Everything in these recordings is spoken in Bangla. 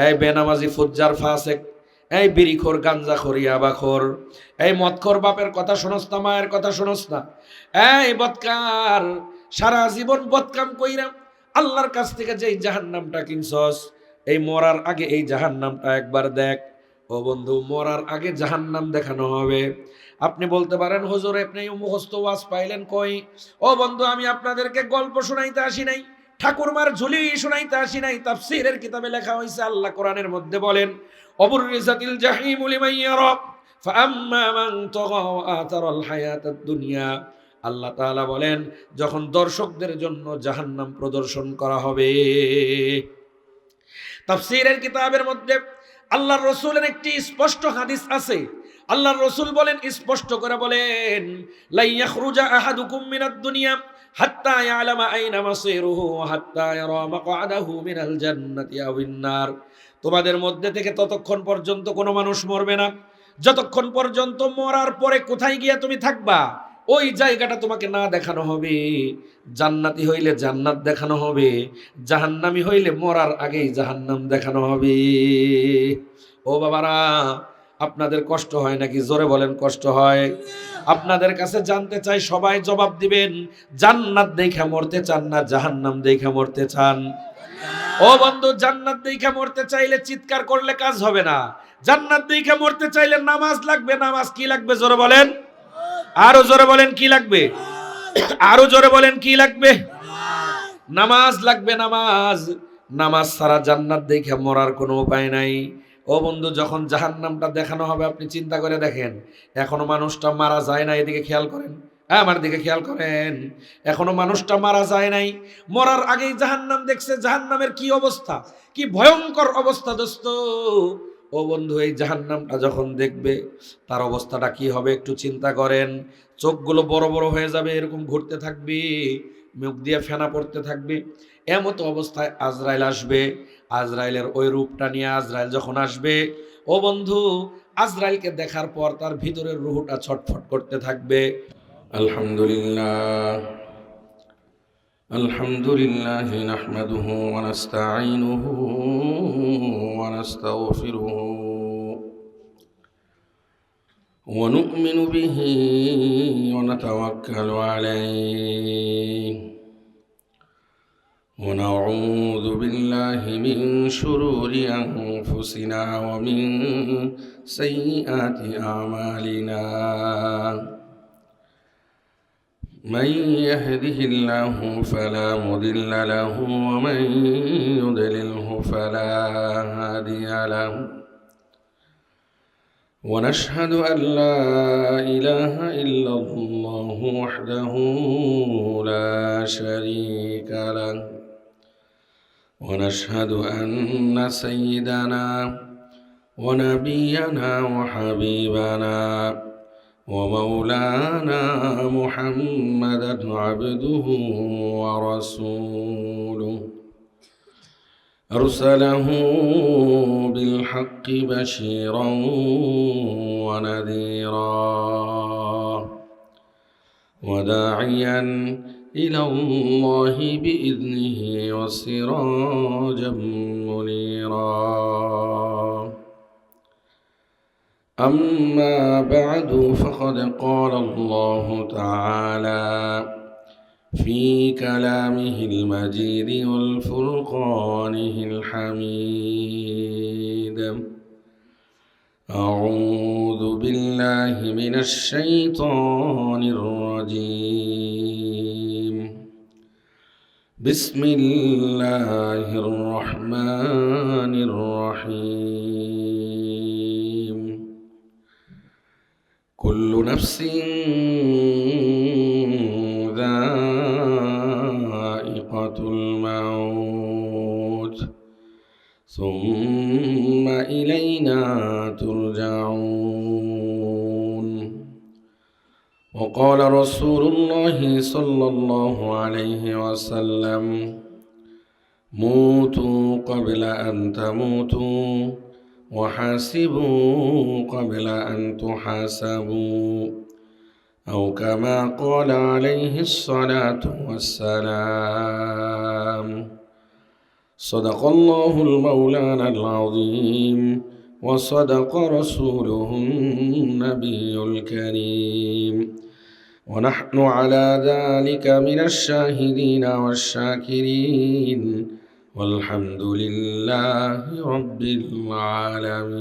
এই বেনামাজি ফুজ্জার ফাসেক, এই বিড়িখোর গাঞ্জাখোর ইয়াবাখোর, এই মদখোর বাপের কথা শোনস না, মায়ের কথা শোনস না, এই বদকার, সারা জীবন বদকাম কইরা আল্লাহর কাছ থেকে যেই জাহান্নামটা কিনছস, এই মরার আগে এই জাহান্নামটা একবার দেখ। ও বন্ধু, মরার আগে জাহান্নাম দেখানো হবে। আপনি বলতে পারেন হুজুর আপনি মুখস্থ ওয়াজ পাইলেন কই? ও বন্ধু, আমি আপনাদেরকে গল্প শোনাইতে আসি নাই, ঠাকুরমার ঝুলি শোনাইতে আসি নাই। তাফসীরের কিতাবে লেখা হয়েছে, আল্লাহ কোরআনের মধ্যে বলেন, অবুররিজাতিল জাহিমু লিমান ইয়ারা ফাআম্মা মান তাগা ওয়া আতারাল হায়াতাদ দুনিয়া। আল্লাহ তাআলা বলেন, যখন দর্শকদের জন্য জাহান্নাম প্রদর্শন করা হবে। তাফসীরের কিতাবের মধ্যে আল্লাহর রাসূলের একটি স্পষ্ট হাদিস আছে। আল্লাহর রাসূল বলেন, স্পষ্ট করে বলেন, লা ইয়াখরুজা আহাদুকুম মিনাদ দুনিয়া হাত্তা ইয়ালামা আইনা মাসিরুহু ওয়া হাত্তা ইয়ারা মাকআদাহু মিনাল জান্নাতি আওয়ান নার। তোমাদের মধ্যে থেকে ততক্ষণ পর্যন্ত কোনো মানুষ মরবে না যতক্ষণ পর্যন্ত মরার পরে কোথায় গিয়া তুমি থাকবা ওই জায়গাটা তোমাকে না দেখানো হবে। জান্নাতি হইলে জান্নাত দেখানো হবে, জাহান্নামী হইলে মরার আগেই জাহান্নাম দেখানো হবে। ও বাবারা, আপনাদের কষ্ট হয় নাকি? জোরে বলেন, কষ্ট হয়? আপনাদের কাছে জানতে চাই, সবাই জবাব দিবেন, জান্নাত দেখে মরতে চান না জাহান্নাম দেখে মরতে চান? ও বন্ধু, জান্নাত দেখে মরতে চাইলে চিৎকার করলে কাজ হবে না। জান্নাত দেখে মরতে চাইলে নামাজ লাগবে। নামাজ কি লাগবে জোরে বলেন? আরো জোরে বলেন কি লাগবে? আরো জোরে বলেন কি লাগবে? নামাজ লাগবে, নামাজ। নামাজ ছাড়া জান্নাত দেখে মরার কোনো উপায় নাই। ও বন্ধু, যখন জাহান্নামটা দেখানো হবে আপনি চিন্তা করে দেখেন, এখনো মানুষটা মারা যায় না। এদিকে খেয়াল করেন, আমার দিকে খেয়াল করেন, এখনো মানুষটা মারা যায় নাই, মরার আগেই জাহান্নাম দেখছে। জাহান্নামের কি অবস্থা, কি ভয়ঙ্কর অবস্থা দোস্ত! ও বন্ধু, এই জাহান্নামটা যখন দেখবে তার অবস্থাটা কি হবে একটু চিন্তা করেন। চোখগুলো বড় বড় হয়ে যাবে, এরকম ঘুরতে থাকবে, মুখ দিয়ে ফেনা পড়তে থাকবে। এমতো অবস্থায় আজরাইল আসবে। আজরাইলের ওই রূপটা নিয়ে আজরাইল যখন আসবে, ও বন্ধু, আজরাইলকে দেখার পর তার ভিতরের রূহটা ছটফট করতে থাকবে। আলহামদুলিল্লাহ, আলহামদুলিল্লাহ নাহমাদুহু ওয়া নাস্তাঈনুহু ওয়া নাস্তাগফিরুহু ওয়া নু'মিনু বিহি ওয়া নাতাওয়াক্কালু আলাইহি ওয়া নাউযু বিল্লাহি মিন শুরুরি আনফুসিনা ওয়া মিন সাইয়্যাতি আমালিনা। من يهده الله فلا مضل له ومن يضلله فلا هادي له ونشهد أن لا إله إلا الله وحده لا شريك له ونشهد أن سيدنا ونبينا وحبيبنا ومولانا محمدا عبده ورسوله أرسله بالحق بشيرا ونذيرا وداعيا إلى الله بإذنه وسراجا منيرا. أما بعد، فقد قال الله تعالى في كلامه المجيد والفرقانه الحميد: أعوذ بالله من الشيطان الرجيم. بسم الله الرحمن الرحيم. كل نفس ذائقة الموت ثم إلينا ترجعون. وقال رسول الله صلى الله عليه وسلم: موتوا قبل أن تموتوا وحاسبوا قبل أن تحاسبوا، أو كما قال عليه الصلاة والسلام. صدق الله المولانا العظيم وصدق رسوله النبي الكريم ونحن على ذلك من الشاهدين والشاكرين والحمد لله رب العالمين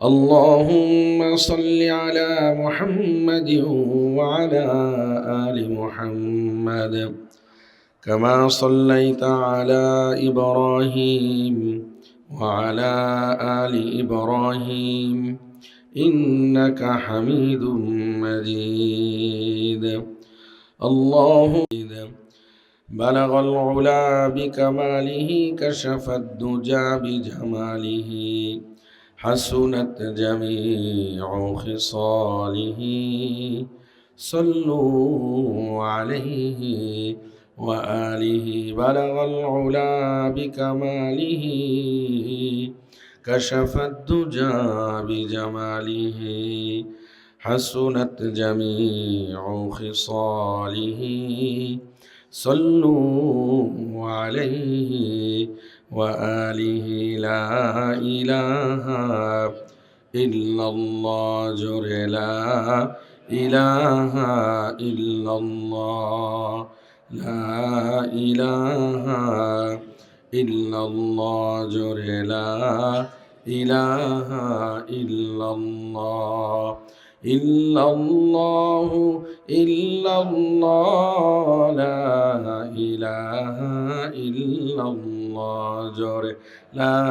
اللهم صل على محمد وعلى آل محمد كما صليت على إبراهيم وعلى آل إبراهيم إنك حميد مجيد اللهم بلغ العلا بكماله كشف الدجى بجماله حسنت جميع خصاله صلوا عليه وآله بلغ العلا بكماله كشف الدجى بجماله حسنت جميع خصاله صلوا عليه وآله لا إله إلا الله جر لا إله إلا الله لا إله إلا الله جر لا إله إلا الله إلا الله إلا الله لا إله إلا الله جر لا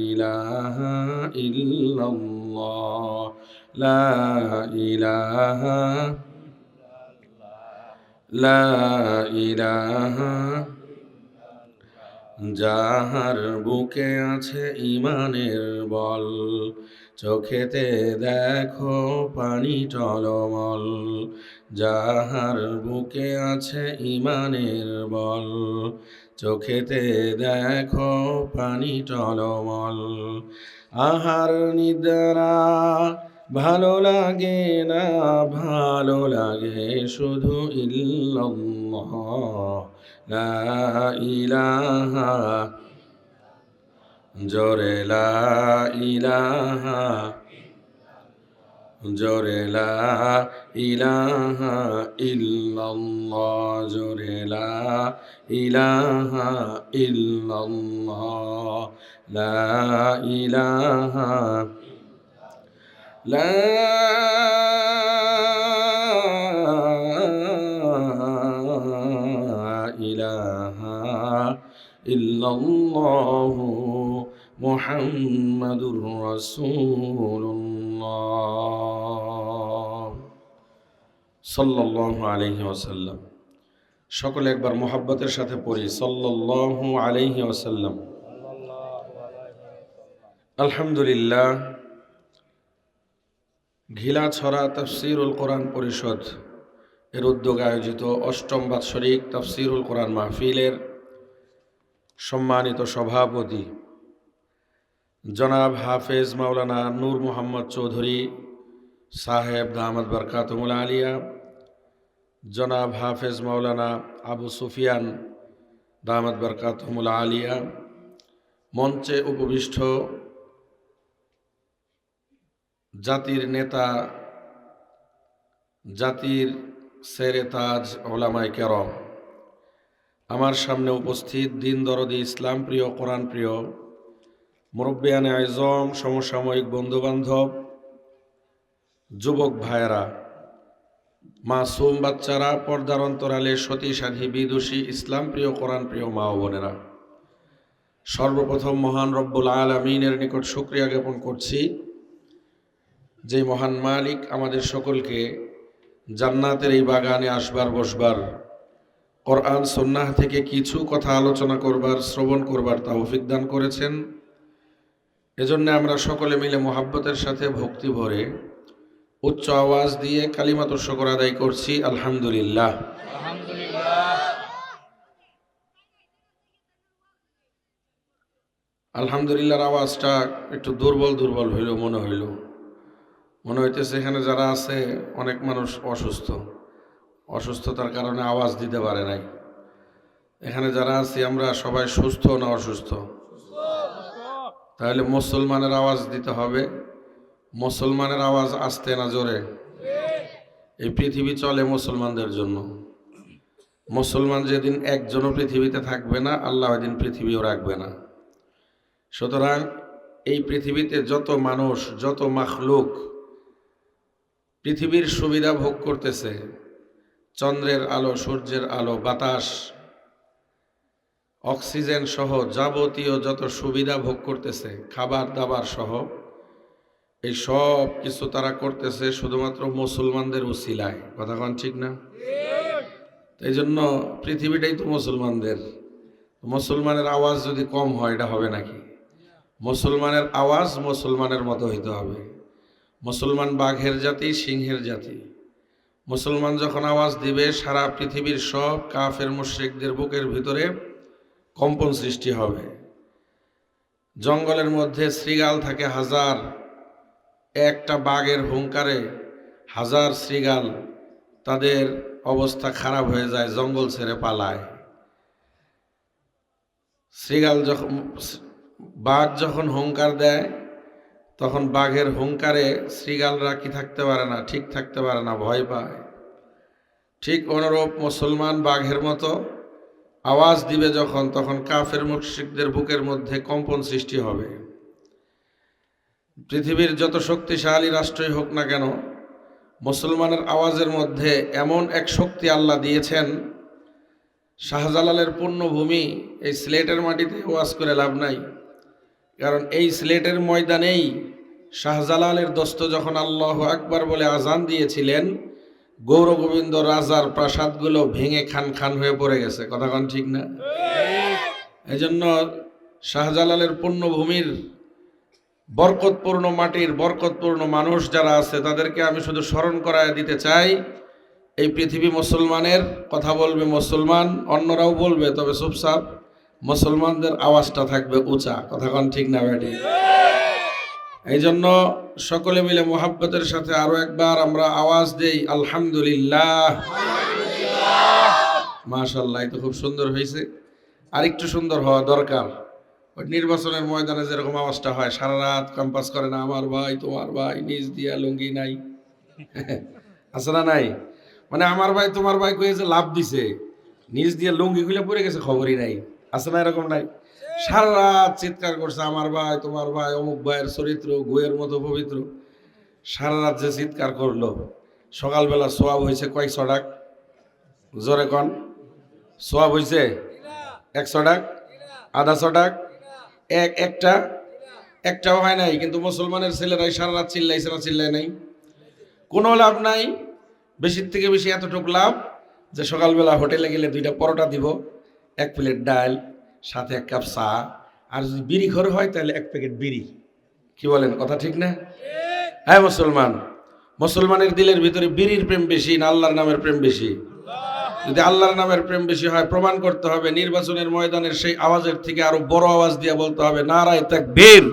إله إلا الله لا إله لا إله যাহার বুকে আছে ইমানের বল চোখেতে দেখো পানি টলমল যাহার বুকে আছে ইমানের বল চোখেতে দেখো পানি টলমল আহার নিদ্রা ভালো লাগে না ভালো লাগে শুধু ইল্লাল্লাহ লা ইলাহা জোরে লা ইলাহা জোরে লা ইলাহা ইল্লাল্লাহ জোরে লা ইলাহা ইল্লাল্লাহ লা ইলাহা লা ইলাহা ইল্লাল্লাহু মুহাম্মাদুর রাসূলুল্লাহ সাল্লাল্লাহু আলাইহি ওয়াসাল্লাম। সকলে একবার মোহাব্বতের সাথে পড়ি সাল্লাল্লাহু আলাইহি ওয়াসাল্লাম। আলহামদুলিল্লাহ। ঘিলাছড়া তাফসীরুল কোরআন পরিষদ এর উদ্যোগে আয়োজিত অষ্টম বাৎসরিক তাফসীরুল কোরআন মাহফিলের সম্মানিত সভাপতি জনাব হাফেজ মাওলানা নূর মোহাম্মদ চৌধুরী সাহেব দামাত বরকাতুহুল আলিয়া, জনাব হাফেজ মাওলানা আবু সুফিয়ান দামাত বরকাতুহুল আলিয়া, মঞ্চে উপবিষ্ট জাতির নেতা, জাতির সেরে তাজ ওলামায়ে কেরাম, আমার সামনে উপস্থিত দিন দরদি ইসলাম প্রিয় কোরআন প্রিয় মুরব্বিয়ানে আজম, সমসাময়িক বন্ধুবান্ধব, যুবক ভাইয়েরা, মাসুম বাচ্চারা, পর্দার অন্তরালে সতী সাধী বিদুষী ইসলাম প্রিয় কোরআন প্রিয় মা ও বোনেরা, সর্বপ্রথম মহান রব্বুল আলামিনের নিকট শুকরিয়া জ্ঞাপন করছি যে মহান মালিক আমাদের সকলকে জান্নাতের এই বাগানে আসবার বসবার, কোরআন সুন্নাহ থেকে কিছু কথা আলোচনা করবার, শ্রবণ করবার তৌফিক দান করেছেন। এজন্য আমরা সকলে মিলে মোহাব্বতের সাথে ভক্তি ভরে উচ্চ আওয়াজ দিয়ে কালিমাতুশ শুকর আদায় করছি আলহামদুলিল্লাহ। আলহামদুলিল্লাহর আওয়াজটা একটু দুর্বল দুর্বল মনে হইতেছে এখানে যারা আছে অনেক মানুষ অসুস্থতার কারণে আওয়াজ দিতে পারে নাই। এখানে যারা আছি আমরা সবাই সুস্থ না অসুস্থ? তাহলে মুসলমানের আওয়াজ দিতে হবে। মুসলমানের আওয়াজ আসতে না জোরে? এই পৃথিবী চলে মুসলমানদের জন্য। মুসলমান যেদিন একজনও পৃথিবীতে থাকবে না, আল্লাহ ওই দিন পৃথিবীও রাখবে না। সুতরাং এই পৃথিবীতে যত মানুষ, যত মাখলুক পৃথিবীর সুবিধা ভোগ করতেছে, চন্দ্রের আলো, সূর্যের আলো, বাতাস, অক্সিজেন সহ যাবতীয় যত সুবিধা ভোগ করতেছে, খাবার দাবার সহ, এই সব কিছু তারা করতেছে শুধুমাত্র মুসলমানদের উসিলায়। কথা কোন ঠিক না? এই জন্য পৃথিবীটাই তো মুসলমানদের। মুসলমানের আওয়াজ যদি কম হয় এটা হবে নাকি? মুসলমানের আওয়াজ মুসলমানের মতো হইতে হবে। মুসলমান বাঘের জাতি, সিংহের জাতি। মুসলমান যখন আওয়াজ দিবে সারা পৃথিবীর সব কাফের মুশরিকদের বুকের ভিতরে কম্পন সৃষ্টি হবে। জঙ্গলের মধ্যে শৃগাল থাকে হাজার, একটা বাঘের হুঙ্কারে হাজার শৃগাল তাদের অবস্থা খারাপ হয়ে যায়, জঙ্গল ছেড়ে পালায়। বাঘ যখন হুঙ্কার দেয় তখন বাঘের হুঙ্কারে শৃগালরা কি থাকতে পারে না, ঠিক থাকতে পারে না, ভয় পায়। ঠিক অনুরূপ মুসলমান বাঘের মতো আওয়াজ দিবে যখন, তখন কাফের মুশরিকদের বুকের মধ্যে কম্পন সৃষ্টি হবে। পৃথিবীর যত শক্তিশালী রাষ্ট্রই হোক না কেন, মুসলমানের আওয়াজের মধ্যে এমন এক শক্তি আল্লাহ দিয়েছেন। শাহজালালের পুণ্যভূমি এই সিলেটের মাটিতে ওয়াজ করে লাভ নাই, কারণ এই সিলেটের ময়দানেই শাহজালালের দোস্ত যখন আল্লাহু আকবার বলে আজান দিয়েছিলেন, গৌর গোবিন্দ রাজার প্রাসাদগুলো ভেঙে খান খান হয়ে পড়ে গেছে। কথা কোন ঠিক না? এই জন্য শাহজালালের পুণ্যভূমির বরকতপূর্ণ মাটির বরকতপূর্ণ মানুষ যারা আছে তাদেরকে আমি শুধু স্মরণ করায় দিতে চাই, এই পৃথিবী মুসলমানের, কথা বলবে মুসলমান, অন্যরাও বলবে, তবে চুপচাপ মুসলমানদের আওয়াজটা থাকবে উঁচা। কথা কোন ঠিক না বেটি? এই জন্য সকলে মিলে মোহাব্বতের সাথে আরো একবার আমরা আওয়াজ দেই, আলহামদুলিল্লাহ। মাশাআল্লাহ, এটা খুব সুন্দর হয়েছে। আর একটু সুন্দর হওয়া দরকার। ওই নির্বাচনের ময়দানে যেরকম আওয়াজটা হয়, সারা রাত ক্যাম্পাস করে না, আমার ভাই তোমার ভাই, নিজ দিয়া লুঙ্গি নাই, আছে না নাই? মানে আমার ভাই তোমার ভাই কয়েছে লাভ দিছে, নিজ দিয়ে লুঙ্গি খুলে পড়ে গেছে, খবরই নাই, আছে না? এরকম নাই? সারা রাত চিৎকার করছে, আমার ভাই তোমার ভাই, অমুক ভাইয়ের চরিত্র গোয়ের মতো পবিত্র। সারা রাত যে চিৎকার করলো, সকালবেলা সোয়াব হয়েছে কয়েক টাক? জোরে কন, সোয়াব হয়েছে 100 টাক, আধা 100 টাক, একটাও হয় নাই। কিন্তু মুসলমানের ছেলেরাই সারা রাত চিল্লাইছে না? চিল্লাই নাই? কোনো লাভ নাই। বেশির থেকে বেশি এতটুকু লাভ যে সকালবেলা হোটেলে গেলে 2টা পরোটা দিব, 1 প্লেট ডাল, সাথে 1 কাপ চা, আর যদি বিড়ি ঘর হয় তাহলে 1 প্যাকেট বিড়ি। কি বলেন? কথা ঠিক না? হ্যাঁ, মুসলমানের দিলের ভিতরে বিড়ির প্রেম বেশি না আল্লাহর নামের প্রেম বেশি? যদি আল্লাহর নামের প্রেম বেশি হয়, প্রমাণ করতে হবে নির্বাচনের ময়দানের সেই আওয়াজের থেকে আরো বড় আওয়াজ দিয়ে বলতে হবে, নারায়ে তাকবীর।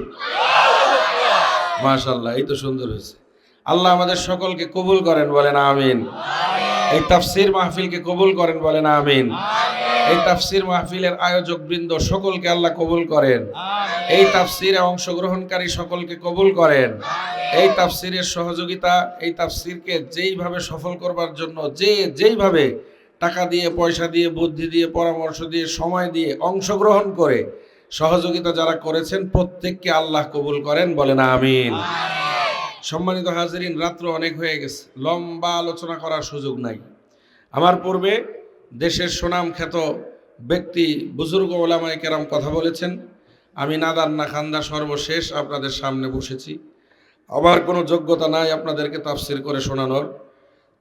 মাশাআল্লাহ, এই তো সুন্দর হয়েছে। আল্লাহ আমাদের সকলকে কবুল করেন, বলেন আমিন। এই তাফসীর মাহফিলকে কবুল করেন, বলেন আমিন। এই তাফসীর মাহফিলের আয়োজক বৃন্দ সকলকে আল্লাহ কবুল করেন। এই তাফসীরে অংশগ্রহণকারী সকলকে কবুল করেন। এই তাফসীরের সহযোগিতা, এই তাফসীরকে যেইভাবে সফল করবার জন্য যেইভাবে টাকা দিয়ে, পয়সা দিয়ে, বুদ্ধি দিয়ে, পরামর্শ দিয়ে, সময় দিয়ে অংশগ্রহণ করে সহযোগিতা যারা করেছেন, প্রত্যেককে আল্লাহ কবুল করেন, বলেন আমিন। সম্মানিত হাজিরিন, রাত্র অনেক হয়ে গেছে, লম্বা আলোচনা করার সুযোগ নাই। আমার পূর্বে দেশের সুনাম খ্যাত ব্যক্তি, বুজুর্গ ওলামায়ে কেরাম কথা বলেছেন। আমি নাদান না খান্দা সর্বশেষ আপনাদের সামনে বসেছি। আমার কোনো যোগ্যতা নাই আপনাদেরকে তাফসির করে শোনানোর,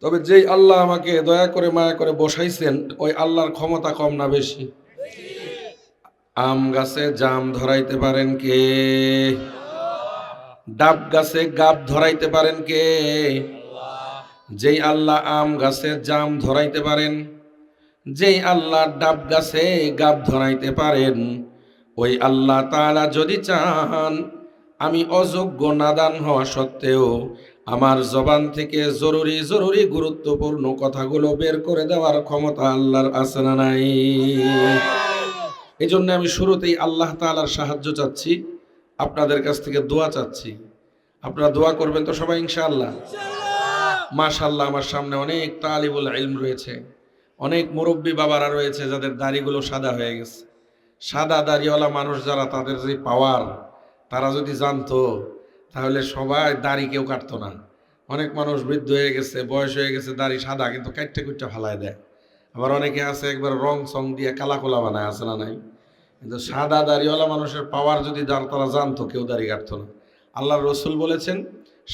তবে যেই আল্লাহ আমাকে দয়া করে মায়া করে বসাইছেন, ওই আল্লাহর ক্ষমতা কম না বেশি? আম গাছে জাম ধরাইতে পারেন কে? ডাব গাছে গাব ধরাইতে পারেন কে? যেই আল্লাহ আম গাছে জাম ধরাইতে পারেন, যেই আল্লাহ ডাব গাছে গাব ধরাইতে পারেন, ওই আল্লাহ তাআলা যদি চান, আমি অযোগ্য নাদান হওয়া সত্ত্বেও আমার জবান থেকে জরুরি জরুরি গুরুত্বপূর্ণ কথাগুলো বের করে দেওয়ার ক্ষমতা আল্লাহর আছে না নাই? এই জন্য আমি শুরুতেই আল্লাহ তাআলার সাহায্য চাচ্ছি, আপনাদের কাছ থেকে দোয়া চাচ্ছি। আপনারা দোয়া করবেন তো সবাই ইনশাআল্লাহ? মাশাআল্লাহ, আমার সামনে অনেক তালিবুল ইলম রয়েছে, অনেক মুরব্বী বাবারা রয়েছে যাদের দাড়িগুলো সাদা হয়ে গেছে। সাদা দাড়িওয়ালা মানুষ যারা, তাদের যে পাওয়ার, তারা যদি জানতো তাহলে সবাই দাড়ি কেউ কাটতো না। অনেক মানুষ বৃদ্ধ হয়ে গেছে, বয়স হয়ে গেছে, দাড়ি সাদা কিন্তু কাটতে কুটতে ফালায় দেয়। আবার অনেকে আছে একবার রং সং দিয়ে কালা কোলা বানায়, আছে না নাই? কিন্তু সাদা দাড়িওয়ালা মানুষের পাওয়ার যদি তারা জানতো, কেউ দাড়ি কাটতো না। আল্লাহর রসুল বলেছেন,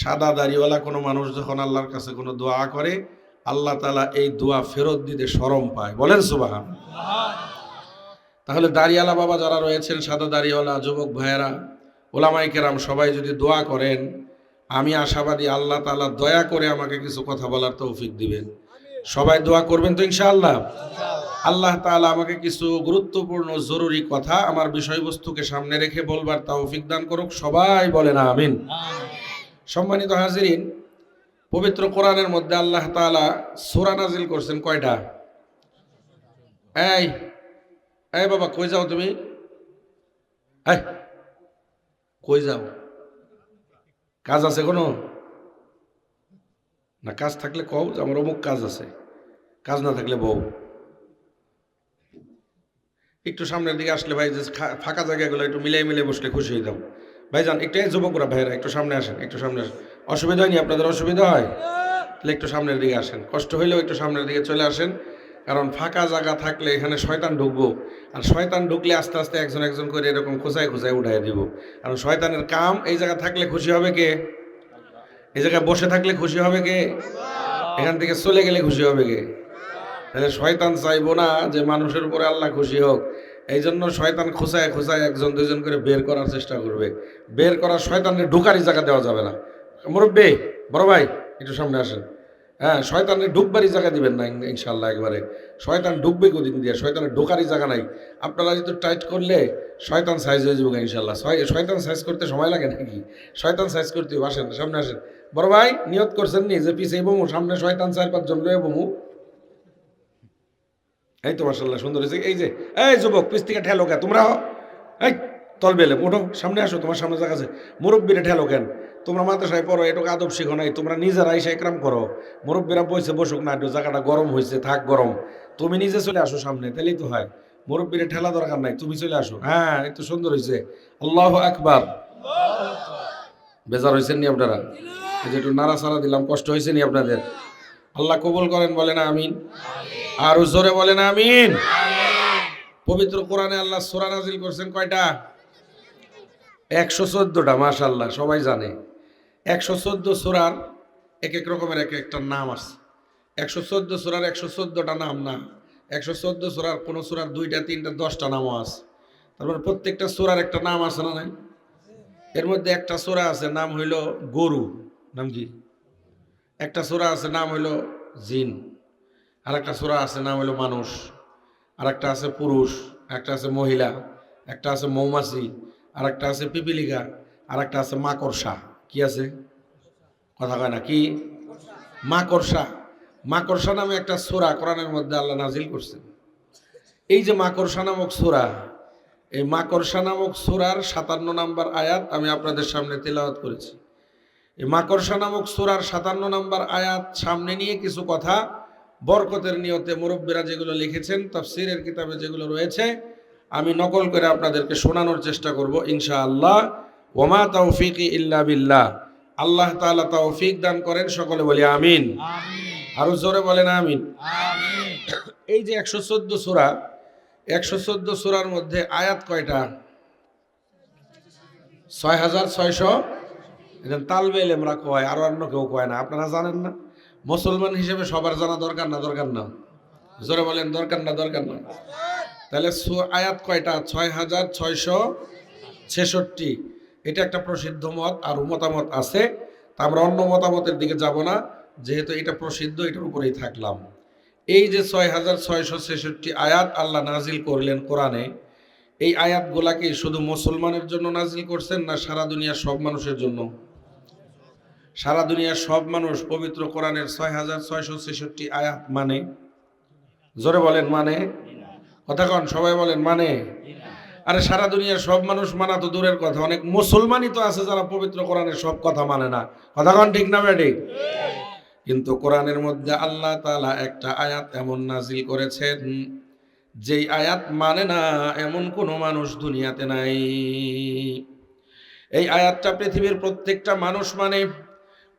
সাদা দাড়িওয়ালা কোনো মানুষ যখন আল্লাহর কাছে কোনো দোয়া করে, আল্লাহ তাআলা এই দোয়া ফেরত দিতে শরম পায়। বলেন সুবহানাল্লাহ। তাহলে দাড়িওয়ালা বাবা যারা রয়েছেন, সাদা দাড়িওয়ালা যুবক ভাইয়েরা, ওলামায়ে কেরাম সবাই যদি দোয়া করেন, আমি আশাবাদী আল্লাহ তাআলা দয়া করে আমাকে কিছু কথা বলার তৌফিক দিবেন। সবাই দোয়া করবেন তো ইনশাআল্লাহ? আল্লাহ তাআলা আমাকে কিছু গুরুত্বপূর্ণ জরুরি কথা আমার বিষয়বস্তুকে সামনে রেখে বলবার তৌফিক দান করুক। সবাই বলেন আমিন। সম্মানিত হাজিরিন, পবিত্র কোরআনের মধ্যে আল্লাহ তাআলা সূরা নাজিল করছেন কয়টা? এই এই বাবা, কই যাও তুমি? এই কই যাও? কাজ আছে কোনো? না, কাজ থাকলে কও যে আমার অমুক কাজ আছে, কাজ না থাকলে বউ। একটু সামনের দিকে আসলে ভাই, যে ফাঁকা জায়গাগুলো একটু মিলিয়ে বসলে খুশি হয়ে দাও। ভাইজান একটু, এই যুবকরা ভাইরা একটু সামনে আসেন, একটু সামনে আসেন। অসুবিধা হয়নি আপনাদের? অসুবিধা হয় তাহলে একটু সামনের দিকে আসেন, কষ্ট হইলেও একটু সামনের দিকে চলে আসেন। কারণ ফাঁকা জায়গা থাকলে এখানে শয়তান ঢুকবো, আর শয়তান ঢুকলে আস্তে আস্তে একজন একজন করে এরকম খোঁচায় খোঁচায় উঠাই দিব। কারণ শয়তানের কাম, এই জায়গা থাকলে খুশি হবে কে? এই জায়গায় বসে থাকলে খুশি হবে কে? এখান থেকে চলে গেলে খুশি হবে কে? তাহলে শয়তান চাইবো না যে মানুষের উপরে আল্লাহ খুশি হোক। এই জন্য শয়তান খোঁচায় খোঁচায় একজন দুজন করে বের করার চেষ্টা করবে। বের করার, শয়তানের ঢুকারই জায়গা দেওয়া যাবে না। মুরব্বী, বড় ভাই, একটু সামনে আসেন। হ্যাঁ, শয়তানের ঢুকবারই জায়গা দিবেন না ইনশাল্লাহ। একবারে শয়তান ঢুকবে কদিন দিয়ে, শয়তানের ঢোকারই জায়গা নাই। আপনারা যদি টাইট করলে শয়তান সাইজ হয়ে যাবে ইনশাল্লাহ। শয়তান সাইজ করতে সময় লাগে নাকি? শয়তান সাইজ করতে আসেন, সামনে আসেন। বড় ভাই, নিয়ত করছেন নি যে পিছিয়ে বমু, সামনে শয়তান 4-5 জন লয়ে বমু? এই তো মাশাআল্লাহ, সুন্দর হয়েছে। এই যে, এই যুবক, পিছ থেকে ঠেলো কেন তোমরা? এই তল বেলে ওঠো, সামনে আসো, তোমার সামনে জায়গা আছে। মুরব্বীরা ঠেলো কেন? তোমরা মাদ্রাসায় পড়ো, এটুকু আদব শিখো নাই? তোমরা নিজেরা এসে একরাম করো। মুরব্বীরা বসে বসুক না, একটু জায়গাটা গরম হয়েছে, থাক গরম। তুমি নিজে চলে আসো সামনে, তাহলেই তো হয়। মুরব্বীরা ঠেলা দরকার নাই, তুমি চলে আসো। হ্যাঁ, একটু সুন্দর হয়েছে। আল্লাহু আকবার। বেজার হয়েছেন নি আপনারা? এই যে একটু নাড়াচাড়া দিলাম, কষ্ট হয়েছে নি আপনাদের? আল্লাহ কবুল করেন, বলেন আমিন। আর জোরে বলেন আমিন। পবিত্র কোরআনে আল্লাহ সূরা নাজিল করছেন কয়টা? 114টা। মাশাআল্লাহ, সবাই জানে 114 সূরার এক এক রকমের এক একটা নাম আছে। 114 সূরার 114টা নাম না, 114 সূরার কোন সূরার 2টা 3টা 10টা নামও আছে। তারপর প্রত্যেকটা সূরার একটা নাম আছে না নাই? এর মধ্যে একটা সূরা আছে নাম হইল গরু, নাম কি? একটা সূরা আছে নাম হইল জিন, আর একটা সূরা আছে নাম হইল মানুষ, আর একটা আছে পুরুষ, একটা আছে মহিলা, একটা আছে মৌমাছি, আর একটা আছে পিপিলিকা, আর একটা আছে মাকড়সা। কি আছে? কথা কয় না কি? মাকড়সা। মাকড়সা নামে একটা সূরা কোরআনের মধ্যে আল্লাহ নাজিল করছেন। এই যে মাকড়সা নামক সূরা, এই মাকড়সা নামক সূরার 57 নম্বর আয়াত আমি আপনাদের সামনে তেলাওয়াত করেছি। এই মাকড়সা নামক সূরার 57 নম্বর আয়াত সামনে নিয়ে কিছু কথা বরকতের নিয়তে মুরব্বীরা যেগুলো লিখেছেন, তাফসীরের কিতাবে যেগুলো রয়েছে, আমি নকল করে আপনাদেরকে শোনানোর চেষ্টা করব ইনশাআল্লাহ। ওমা তাওফিকি ইল্লা বিল্লাহ। আল্লাহ তাআলা তৌফিক দান করেন, সকলে বলি আমিন। আরো জোরে বলেন আমিন। এই যে 114 সূরা, 114 সূরার মধ্যে আয়াত কয়টা? 6600। এটা তালবে ইলমরা কয়, আর অন্য কেউ কয় না। আপনারা জানেন না? মুসলমান হিসেবে সবার জানা দরকার না? দরকার না? জোরে বলেন দরকার না? দরকার না? তাহলে আয়াত কয়টা? 6666। এটা একটা প্রসিদ্ধ মত, আর মতামত আছে। তা আমরা অন্য মতামতের দিকে যাব না, যেহেতু এটা প্রসিদ্ধ, এটার উপরেই থাকলাম। এই যে 6666 আয়াত আল্লাহ নাজিল করলেন কোরআনে, এই আয়াতগুলা কি শুধু মুসলমানের জন্য নাজিল করছেন, না সারা দুনিয়ার সব মানুষের জন্য? সারা দুনিয়ার সব মানুষ পবিত্র কোরআনের 6666 আয়াত মানে? জোরে বলেন মানে? কথা কন, সবাই বলেন মানে? আরে সারা দুনিয়ার সব মানুষ মানা তো দূরের কথা, অনেক মুসলমানই তো আছে যারা পবিত্র কোরআনের সব কথা মানে না। কথা কন ঠিক না বেঠিক? কিন্তু কোরআনের মধ্যে আল্লাহ তাআলা একটা আয়াত এমন নাজিল করেছেন, যেই আয়াত মানে না এমন কোনো মানুষ দুনিয়াতে নাই। এই আয়াতটা পৃথিবীর প্রত্যেকটা মানুষ মানে,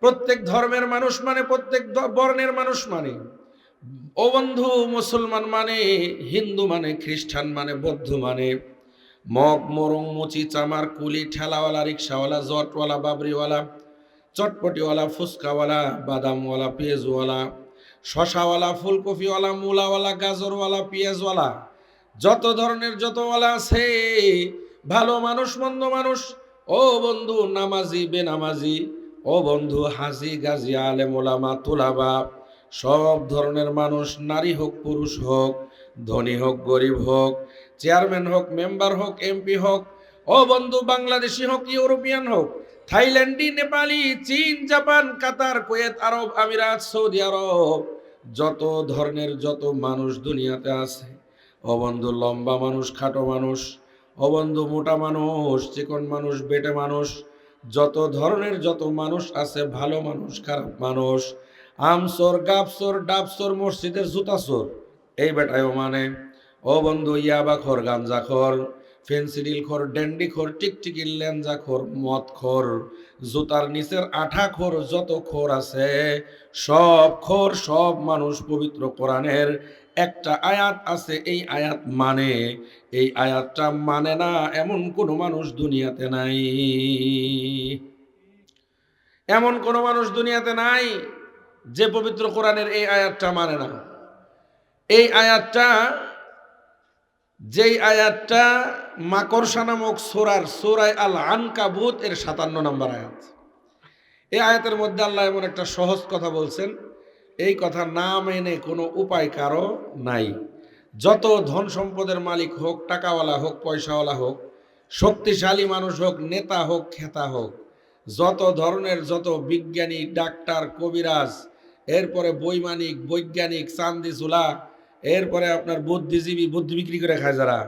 প্রত্যেক ধর্মের মানুষ মানে, প্রত্যেক বর্ণের মানুষ মানে। ও বন্ধু, মুসলমান মানে, হিন্দু মানে, খ্রিস্টান মানে, বৌদ্ধ মানে, মগ মরং মুচি চামার কুলি ঠেলাওয়ালা রিক্সাওয়ালা জটওয়ালা বাবরিওয়ালা চটপটিওয়ালা ফুচকাওয়ালা বাদামওয়ালা পেঁয়াজওয়ালা শশাওয়ালা ফুলকপিওয়ালা মূলাওয়ালা গাজরওয়ালা পেঁয়াজওয়ালা, যত ধরনের যতওয়ালা আছে, ভালো মানুষ মন্দ মানুষ, ও বন্ধু নামাজি বেনামাজি, ও বন্ধু হাজি গাজি আলেম ওলামা তুলাবা, সব ধরনের মানুষ, নারী হোক পুরুষ হোক, ধনী হোক গরিব হোক, চেয়ারম্যান হোক মেম্বার হোক এমপি হোক, ও বন্ধু বাংলাদেশি হোক ইউরোপিয়ান হোক, থাইল্যান্ডি নেপালি চীন জাপান কাতার কুয়েত আরব আমিরাত সৌদি আরব, যত ধরনের যত মানুষ দুনিয়াতে আছে, ও বন্ধু লম্বা মানুষ খাটো মানুষ, ও বন্ধু মোটা মানুষ চিকন মানুষ বেটে মানুষ, যত ধরনের যত মানুষ আছে, ভালো মানুষ খারাপ মানুষ, আমসোর গাবসোর ডাবসোর মসজিদের জুতাসোর, এই বেটায়ও মানে। ও বন্ধু ইয়াবাখোর গাঞ্জাখোর ফেন্সিডিলখোর ড্যান্ডিখোর টিকটিকির লেঞ্জাখোর মদখোর জুতার নিচের আঠাখোর, যত খোর আছে সব খোর, সব মানুষ পবিত্র কোরআনের একটা আয়াত আছে, এই আয়াত মানে, এই আয়াতটা মানে না এমন কোনো মানুষ দুনিয়াতে নাই। এমন কোনো মানুষ দুনিয়াতে নাই যে পবিত্র কোরআনের এই আয়াতটা মানে না। এই আয়াতটা, যেই আয়াতটা মাকড়সা নামক সূরায় আল আনকাবুত এর 57 নম্বর আয়াত। এই আয়াতের মধ্যে আল্লাহ এমন একটা সহজ কথা বলছেন, এই কথা না মেনে কোনো উপায় কারো নাই। যত ধন সম্পদের মালিক হোক, টাকাওয়ালা হোক, পয়সাওয়ালা হোক, শক্তিশালী মানুষ হোক, নেতা হোক, খেতা হোক, যত ধরনের যত বিজ্ঞানী ডাক্তার কবিরাজ, এরপরে বৈমানিক বৈজ্ঞানিক চান্দিচুলা, এরপরে আপনার বুদ্ধিজীবী বুদ্ধি বিক্রি করে খায় যারা,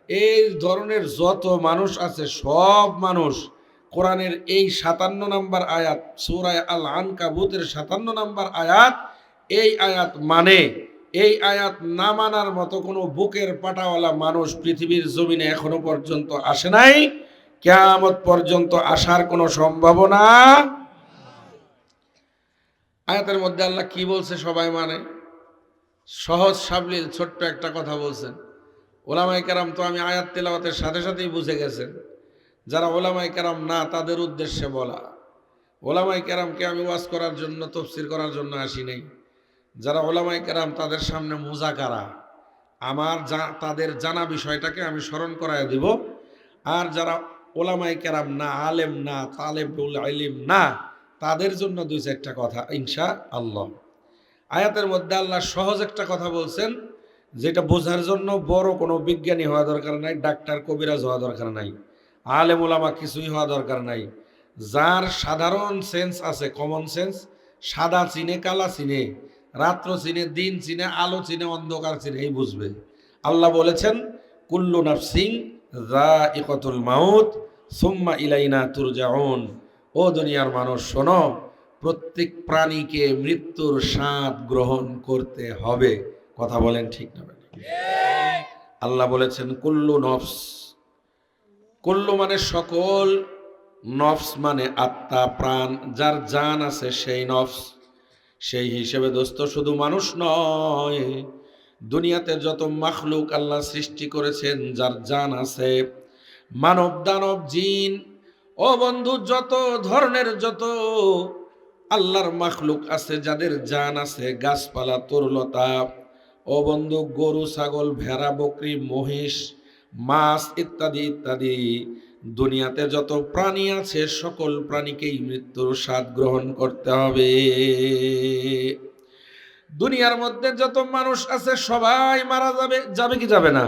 এই ধরনের যত মানুষ আছে সব মানুষ কোরআনের এই 57 নম্বর আয়াত, সূরা আল আনকাবুতের 57 নম্বর আয়াত, এই আয়াত মানে। এই আয়াত না মানার মতো কোনো বুকের পাটাওয়ালা মানুষ পৃথিবীর জমিনে এখনো পর্যন্ত আসে নাই, কিয়ামত পর্যন্ত আসার কোনো সম্ভাবনা। আয়াতের মধ্যে আল্লাহ কি বলছে সবাই মানে? সহজ সাবলীল ছোট্ট একটা কথা বলছেন। ওলামায়ে কেরাম তো আমি আয়াত তেলাওয়াতের সাথে সাথেই বুঝে গেছেন। যারা ওলামায়ে কেরাম না তাদের উদ্দেশ্যে বলা। ওলামায়ে কেরামকে আমি ওয়াজ করার জন্য তাফসীর করার জন্য আসি নাই। যারা ওলামায়ে কেরাম তাদের সামনে মুযাকারা, আমার তাদের জানা বিষয়টাকে আমি স্মরণ করায় দিব। আর যারা ওলামায়ে কেরাম না, আলেম না, তালেবুল ইলম না, তাদের জন্য দুই চারটা কথা ইনশাআল্লাহ। আয়াতের মধ্যে আল্লাহ সহজ একটা কথা বলছেন, যেটা বোঝার জন্য বড় কোনো বিজ্ঞানী হওয়া দরকার নাই, ডাক্তার কবিরাজ হওয়া দরকার নাই, আলেম ওলামা কিছুই হওয়া দরকার নাই। যার সাধারণ সেন্স আছে, কমন সেন্স, সাদা চিনে কালা চিনে, রাত্র চিনে দিন চিনে, আলো চিনে অন্ধকার চিনে, এই বুঝবে। আল্লাহ বলেছেন কুল্লু নাফসিন যায়িকাতুল মাউত সুম্মা ইলাইনা তুরজাউন। ও দুনিয়ার মানুষ শোনো, প্রত্যেক প্রাণীকে মৃত্যুর স্বাদ গ্রহণ করতে হবে। কথা বলেন ঠিক না? আল্লাহ বলেছেন কুল্লু নফস, কুল্লু মানে সকল, নফস মানে আত্মা প্রাণ, যার জান আছে সেই নফস। সেই হিসেবে দোস্ত শুধু মানুষ নয়, দুনিয়াতে যত মাখলুক আল্লাহ সৃষ্টি করেছেন যার জান আছে, মানব দানব জিন, ও বন্ধু যত ধরনের যত আল্লাহর মাখলুক আছে যাদের জান আছে, গাছপালা তরুলতা, ও বন্ধু গরু ছাগল ভেড়া বকরি মহিষ মাছ ইত্যাদি ইত্যাদি, দুনিয়াতে যত প্রাণী আছে সকল প্রাণীকেই মৃত্যুর স্বাদ গ্রহণ করতে হবে। দুনিয়ার মধ্যে যত মানুষ আছে সবাই মারা যাবে, যাবে কি যাবে না?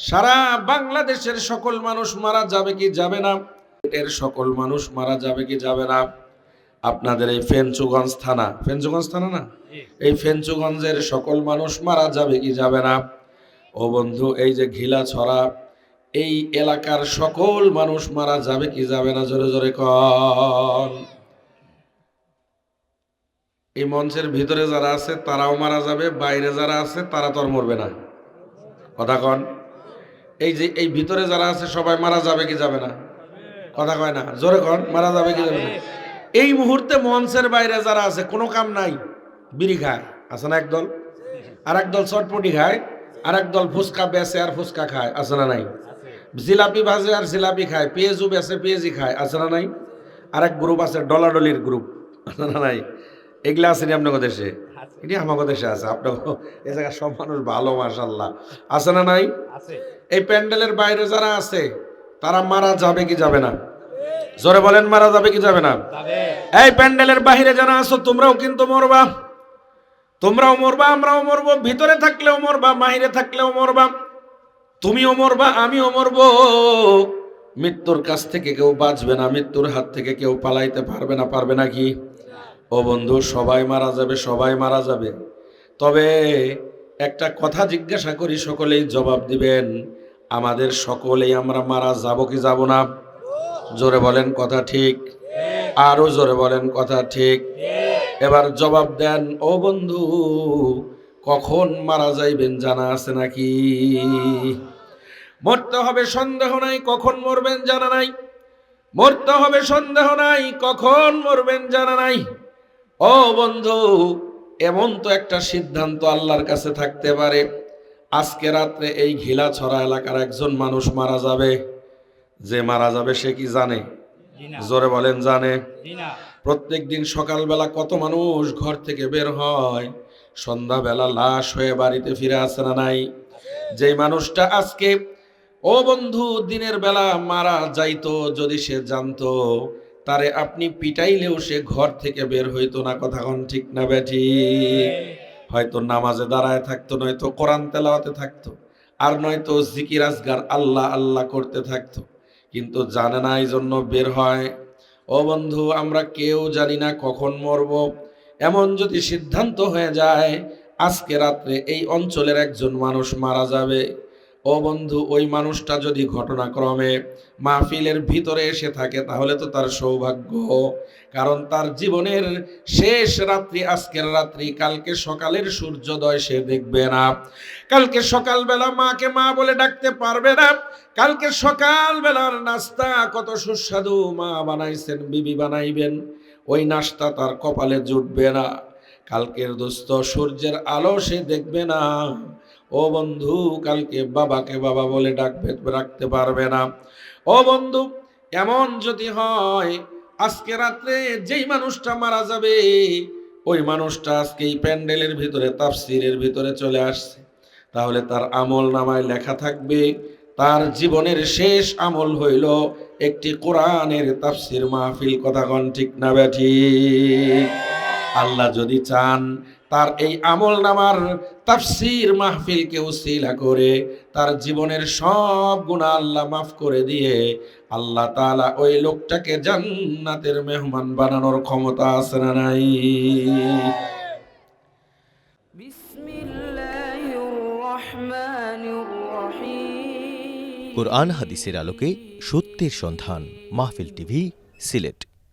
সারা বাংলাদেশের সকল মানুষ মারা যাবে কি যাবে না? এর সকল মানুষ মারা যাবে কি যাবে না? আপনাদের এই ফেঞ্চুগঞ্জ থানা না, এই ফেঞ্চুগঞ্জের সকল মানুষ মারা যাবে কি যাবে না? ও বন্ধু, এই যে ঘিলাছড়া, এই এলাকার সকল মানুষ মারা যাবে কি যাবে না? জোরে জোরে কন। এই মঞ্চের ভিতরে যারা আছে তারাও মারা যাবে, বাইরে যারা আছে তারা তো আর মরবে না। কথা কন। এই যে এই ভিতরে যারা আছে সবাই মারা যাবে কি যাবে না? কথা কয় না, জোরে কন। মারা যাবে কি যাবে না? এই মুহূর্তে মঞ্চের বাইরে যারা আছে কোনো কাম নাই, বিড়ি খায়, আছে না একদল, আর একদল চটপটি খায়, আর একদল ফুচকা বেচে আর ফুচকা খায়, আছে না নাই? জিলাপি ভাজে আর জিলাপি খায়, পেঁয়াজু বেচে পেঁয়াজি খায়, আছে না নাই? আর এক গ্রুপ আছে ডলাডলির গ্রুপ, আছে না নাই? এগুলা আছে নি আপনার দেশে? এটি আমার দেশে আছে। আপনার এই জায়গায় সব মানুষ ভালো, মাশাআল্লাহ, আছে না নাই? এই প্যান্ডেলের বাইরে যারা আছে তারা মারা যাবে কি যাবে না? জোরে বলেন, মারা যাবে কি যাবে না? এই প্যান্ডেলের বাইরে যারা আছো তোমরাও কিন্তু মরবা, তোমরাও মরবা, আমরাও মরবো, ভিতরে থাকলেও মরবা, বাইরে থাকলেও মরবা, তুমিও মরবা, আমিও মরবো। মৃত্যুর কাছ থেকে কেউ বাঁচবে না, মৃত্যুর হাত থেকে কেউ পালাইতে পারবে না। পারবে নাকি? ও বন্ধু, সবাই মারা যাবে, সবাই মারা যাবে। তবে একটা কথা জিজ্ঞাসা করি, সকলেই জবাব দিবেন। আমাদের সকলেই আমরা মারা যাব কি যাব না? জোরে বলেন কথা ঠিক, আরো জোরে বলেন কথা ঠিক। এবার জবাব দেন। ও বন্ধু, কখন মারা যাইবেন জানা আছে নাকি? মরতে হবে সন্দেহ নাই, কখন মরবেন জানা নাই। মরতে হবে সন্দেহ নাই, কখন মরবেন জানা নাই। ও বন্ধু, এমন তো একটা সিদ্ধান্ত আল্লাহর কাছে থাকতে পারে, আজকে রাত্রে এই ঘিলাছড়া এলাকার একজন মানুষ মারা যাবে। যে মারা যাবে সে কি জানে? জোরে বলেন, জানে? প্রত্যেক দিন সকালবেলা কত মানুষ ঘর থেকে বের হয়, সন্ধ্যাবেলা লাশ হয়ে বাড়িতে ফিরে আসে না নাই? যে মানুষটা আজকে, ও বন্ধু, দিনের বেলা মারা যাইতো, যদি সে জানতো, তারে আপনি পিটাইলেও সে ঘর থেকে বের হইতো না। কথা কোন ঠিক না বেঠি? হয়তো নামাজে দাঁড়ায় থাকতো, নয়তো কোরআন তেলাওয়াতে থাকতো, আর নয়তো জিকির আজগার আল্লাহ আল্লাহ করতে থাকতো, কিন্তু জানে না, এই জন্য বের হয়। ও বন্ধু, আমরা কেউ জানি না কখন মরব। এমন যদি সিদ্ধান্ত হয়ে যায় আজকে রাত্রে এই অঞ্চলের একজন মানুষ মারা যাবে, ও বন্ধু, ওই মানুষটা যদি ঘটনাক্রমে মাহফিলের ভিতরে এসে থাকে তাহলে তো তার সৌভাগ্য, কারণ তার জীবনের শেষ রাত্রি আজকের রাত্রি। কালকে সকালের সূর্যোদয় সে দেখবে না, কালকে সকালবেলা মাকে মা বলে ডাকতে পারবে না, কালকে সকালবেলার নাস্তা কত সুস্বাদু মা বানাইছেন, বিবি বানাইবেন, ওই নাস্তা তার কপালে জুটবে না। কালকের দোস্ত সূর্যের আলো সে দেখবে না। ও বন্ধু, কালকে বাবাকে বাবা বলে ডাকতে পারবে না। ও বন্ধু, এমন যদি হয় আজকে রাত্রে যেই মানুষটা মারা যাবে, ওই মানুষটা আজকে এই প্যান্ডেলের ভিতরে, তাফসিরের ভিতরে চলে আসছে, তাহলে তার আমল নামায় লেখা থাকবে তার জীবনের শেষ আমল হইল একটি কোরআনের তাফসির মাহফিল। কথা কোন ঠিক না বেঠি? আল্লাহ যদি চান তার এই আমল নামার তাফসির মাহফিলকে উসিলা করে তার জীবনের সব গুনাহ আল্লাহ মাফ করে দিয়ে আল্লাহ তাআলা ওই লোকটাকে জান্নাতের মেহমান বানানোর ক্ষমতা আছে না নাই? কুরআন হাদিসের আলোকে সত্যের সন্ধান। মাহফিল টিভি, সিলেট।